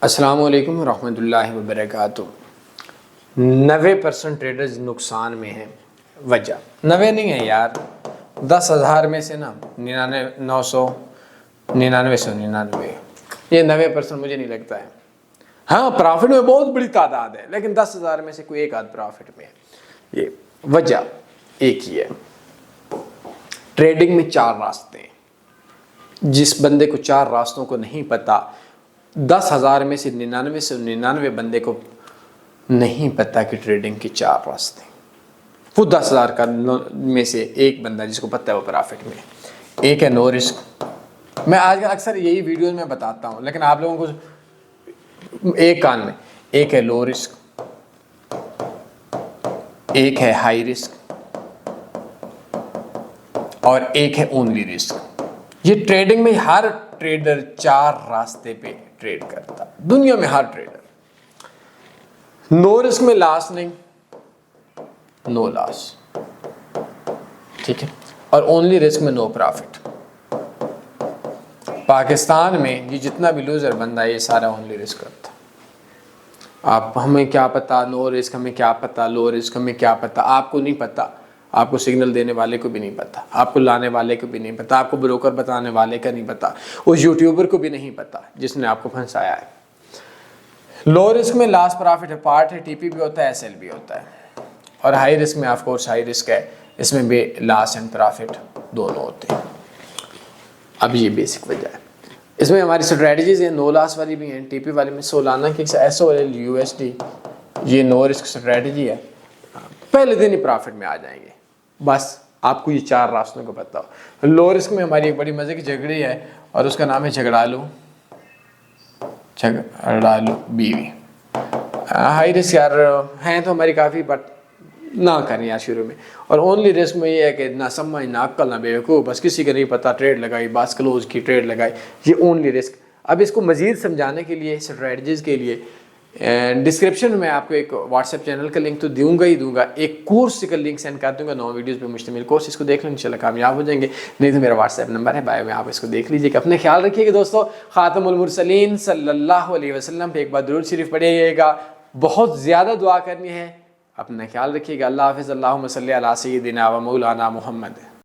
अस्सलामु अलैकुम रहमतुल्लाहि व बरकातुहू। 90% ट्रेडर्स नुकसान में हैं। वजह 90 नहीं है यार, 10,000 में से ना 99,999 ये 90% मुझे नहीं लगता है। हाँ, प्रॉफिट में बहुत बड़ी तादाद है, लेकिन 10,000 में से कोई एक आध प्रॉफिट में है। ये वजह एक ही है, ट्रेडिंग में 4 रास्ते हैं। जिस बंदे को 4 रास्तों को नहीं पता, 10,000 में से 99 बंदे को नहीं पता कि ट्रेडिंग के 4 रास्ते। वो 10,000 का में से एक बंदा जिसको पता है वो प्रॉफिट में। एक है नो रिस्क। मैं आजकल अक्सर यही वीडियो में बताता हूँ, लेकिन आप लोगों को एक कान में, एक है लो रिस्क, एक है हाई रिस्क और एक है ओनली रिस्क। ये ट्रेडिंग में हर ट्रेडर 4 रास्ते पे ट्रेड करता, दुनिया में हर ट्रेडर। नो रिस्क में लॉस नहीं, नो लॉस, ठीक है, और ओनली रिस्क में नो प्रॉफिट। पाकिस्तान में ये जितना भी लूजर बंदा है ये सारा ओनली रिस्क करता। आप हमें क्या पता नो रिस्क, हमें क्या पता लो रिस्क, हमें क्या पता। आपको नहीं पता, आपको सिग्नल देने वाले को भी नहीं पता, आपको लाने वाले को भी नहीं पता, आपको ब्रोकर बताने वाले का नहीं पता, उस यूट्यूबर को भी नहीं पता जिसने आपको फंसाया है। लो रिस्क में लास्ट प्रॉफिट है, पार्ट है, टीपी भी होता है, एसएल भी होता है। और हाई रिस्क में ऑफ कोर्स हाई रिस्क है, इसमें भी लास्ट एंड प्रॉफिट दोनों होते हैं। अब ये बेसिक वजह है। इसमें हमारी स्ट्रेटजीज हैं, नो लॉस वाली भी हैं, टीपी वाली में सोलाना की SOL USD, ये नो रिस्क स्ट्रेटजी है। पहले दिन ही प्रॉफिट में आ जाएंगे, बस आपको ये 4 रास्तों को पता हो। लो रिस्क में हमारी एक बड़ी मजे की झगड़ी है और उसका नाम है झगड़ालू बीवी। हाई रिस्क यार हैं तो हमारी काफ़ी, बट ना करें यार शुरू में। और ओनली रिस्क में ये है कि ना समझ ना अक्ल ना बेवकूफ़, बस किसी का नहीं पता, ट्रेड लगाई, बस क्लोज की ट्रेड लगाई, ये ओनली रिस्क। अब इसको मज़ीद समझाने के लिए, स्ट्रेटजीज़ के लिए डिस्क्रिप्शन में आपको एक व्हाट्सएप चैनल का लिंक तो दूंगा ही दूंगा, एक कोर्स का लिंक सेंड कर दूंगा 9 वीडियोस पे मुश्तमिल कोर्स। इसको देख लो, इंशाल्लाह कामयाब हो जाएंगे। नहीं तो मेरा व्हाट्सएप नंबर है बायो में, आप इसको देख लीजिएगा। अपने ख्याल रखिएगा दोस्तों। खातमुल मुरसलीन सल्लल्लाहु अलैहि वसल्लम पे एक बार दुरूद शरीफ पढ़िएगा, बहुत ज़्यादा दुआ करनी है। अपना ख्याल रखिएगा। अल्लाह हाफ़िज़। अल्लाहुम्मा सल्ली अला सय्यिदिना व मौलाना मुहम्मद।